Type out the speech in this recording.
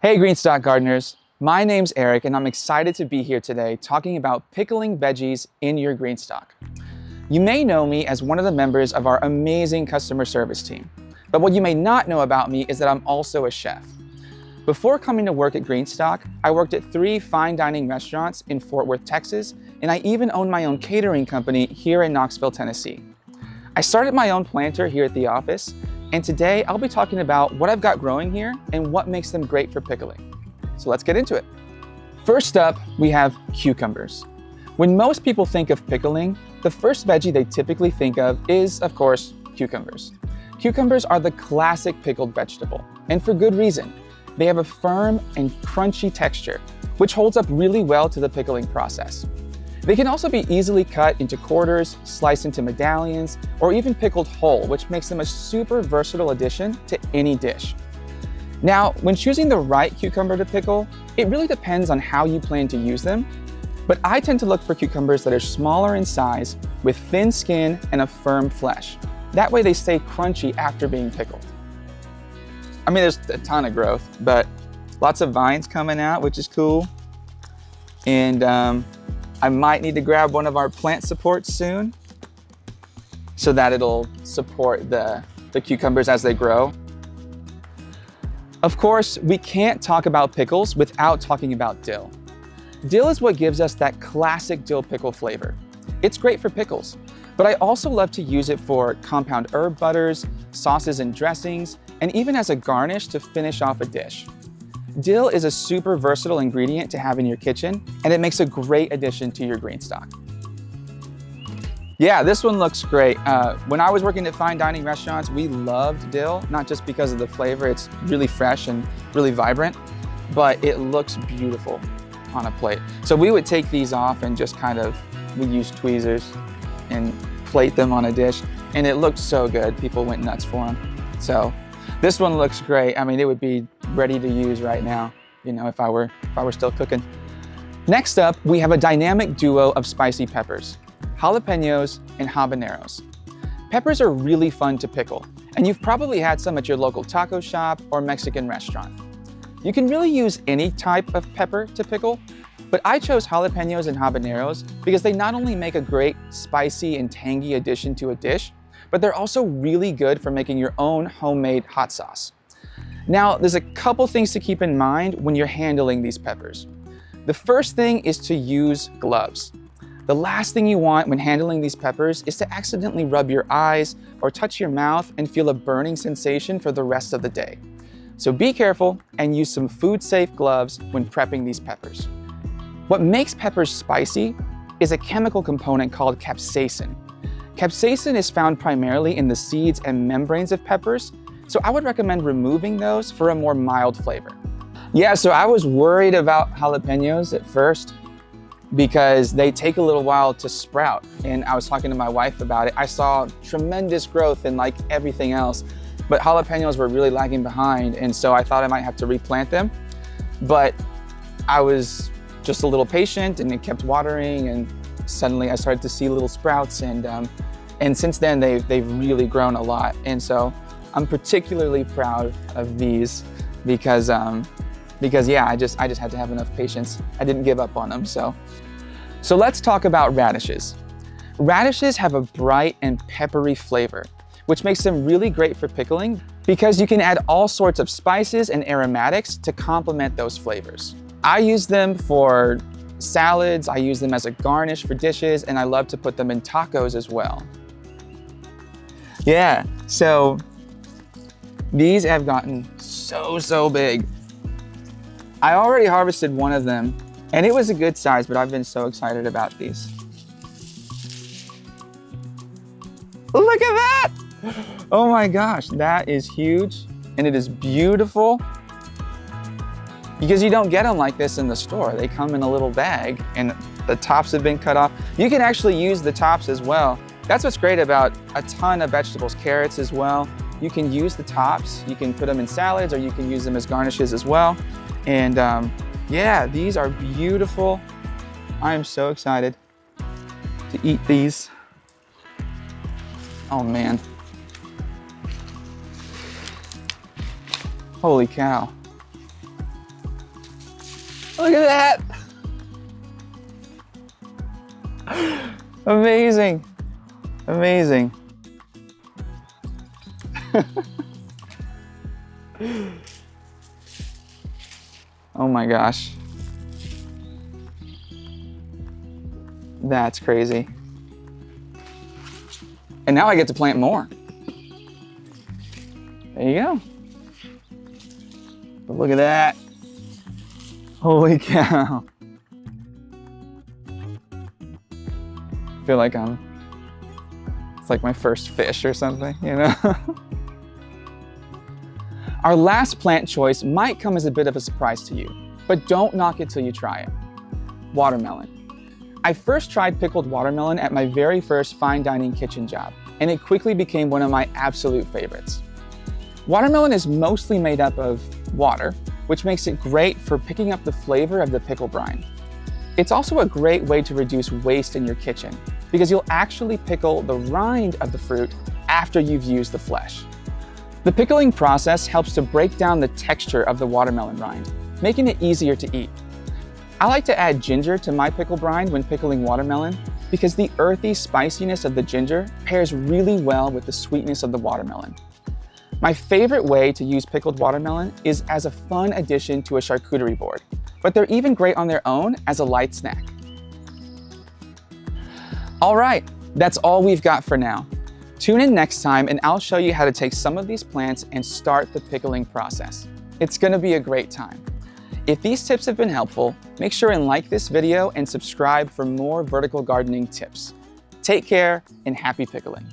Hey Greenstock gardeners, my name's Eric and I'm excited to be here today talking about pickling veggies in your Greenstock. You may know me as one of the members of our amazing customer service team, but what you may not know about me is that I'm also a chef. Before coming to work at Greenstock, I worked at 3 fine dining restaurants in Fort Worth, Texas, and I even owned my own catering company here in Knoxville, Tennessee. I started my own planter here at the office, and today I'll be talking about what I've got growing here and what makes them great for pickling. So let's get into it. First up, we have cucumbers. When most people think of pickling, the first veggie they typically think of is, of course, cucumbers. Cucumbers are the classic pickled vegetable, and for good reason. They have a firm and crunchy texture, which holds up really well to the pickling process. They can also be easily cut into quarters, sliced into medallions, or even pickled whole, which makes them a super versatile addition to any dish. Now, when choosing the right cucumber to pickle, it really depends on how you plan to use them, but I tend to look for cucumbers that are smaller in size, with thin skin and a firm flesh. That way they stay crunchy after being pickled. I mean, there's a ton of growth, but lots of vines coming out, which is cool. And I might need to grab one of our plant supports soon so that it'll support the cucumbers as they grow. Of course, we can't talk about pickles without talking about dill. Dill is what gives us that classic dill pickle flavor. It's great for pickles, but I also love to use it for compound herb butters, sauces and dressings, and even as a garnish to finish off a dish. Dill is a super versatile ingredient to have in your kitchen, and it makes a great addition to your Greenstock. Yeah, this one looks great. When I was working at fine dining restaurants, we loved dill, not just because of the flavor, it's really fresh and really vibrant, but it looks beautiful on a plate. So we would take these off and just we'd use tweezers and plate them on a dish, and it looked so good. People went nuts for them. So this one looks great. I mean, it would be ready to use right now, if I were still cooking. Next up, we have a dynamic duo of spicy peppers, jalapenos and habaneros. Peppers are really fun to pickle, and you've probably had some at your local taco shop or Mexican restaurant. You can really use any type of pepper to pickle, but I chose jalapenos and habaneros because they not only make a great spicy and tangy addition to a dish, but they're also really good for making your own homemade hot sauce. Now, there's a couple things to keep in mind when you're handling these peppers. The first thing is to use gloves. The last thing you want when handling these peppers is to accidentally rub your eyes or touch your mouth and feel a burning sensation for the rest of the day. So be careful and use some food-safe gloves when prepping these peppers. What makes peppers spicy is a chemical component called capsaicin. Capsaicin is found primarily in the seeds and membranes of peppers, so I would recommend removing those for a more mild flavor. Yeah, so I was worried about jalapenos at first because they take a little while to sprout, and I was talking to my wife about it. I saw tremendous growth in like everything else, but jalapenos were really lagging behind, and so I thought I might have to replant them, but I was just a little patient and it kept watering, and suddenly I started to see little sprouts, and since then they've really grown a lot. And so I'm particularly proud of these because yeah, I just had to have enough patience. I didn't give up on them. So let's talk about radishes. Radishes have a bright and peppery flavor, which makes them really great for pickling because you can add all sorts of spices and aromatics to complement those flavors. I use them for salads, I use them as a garnish for dishes, and I love to put them in tacos as well. Yeah, so these have gotten so big. I already harvested one of them, and it was a good size, but I've been so excited about these. Look at that! Oh my gosh, that is huge, and it is beautiful. Because you don't get them like this in the store. They come in a little bag and the tops have been cut off. You can actually use the tops as well. That's what's great about a ton of vegetables, carrots as well. You can use the tops. You can put them in salads, or you can use them as garnishes as well. And yeah, these are beautiful. I am so excited to eat these. Oh man. Holy cow. Look at that. Amazing. Amazing. Oh my gosh. That's crazy. And now I get to plant more. There you go. But look at that. Holy cow. I feel like it's like my first fish or something, you know? Our last plant choice might come as a bit of a surprise to you, but don't knock it till you try it. Watermelon. I first tried pickled watermelon at my very first fine dining kitchen job, and it quickly became one of my absolute favorites. Watermelon is mostly made up of water, which makes it great for picking up the flavor of the pickle brine. It's also a great way to reduce waste in your kitchen, because you'll actually pickle the rind of the fruit after you've used the flesh. The pickling process helps to break down the texture of the watermelon rind, making it easier to eat. I like to add ginger to my pickle brine when pickling watermelon because the earthy spiciness of the ginger pairs really well with the sweetness of the watermelon. My favorite way to use pickled watermelon is as a fun addition to a charcuterie board, but they're even great on their own as a light snack. All right, that's all we've got for now. Tune in next time and I'll show you how to take some of these plants and start the pickling process. It's gonna be a great time. If these tips have been helpful, make sure and like this video and subscribe for more vertical gardening tips. Take care and happy pickling.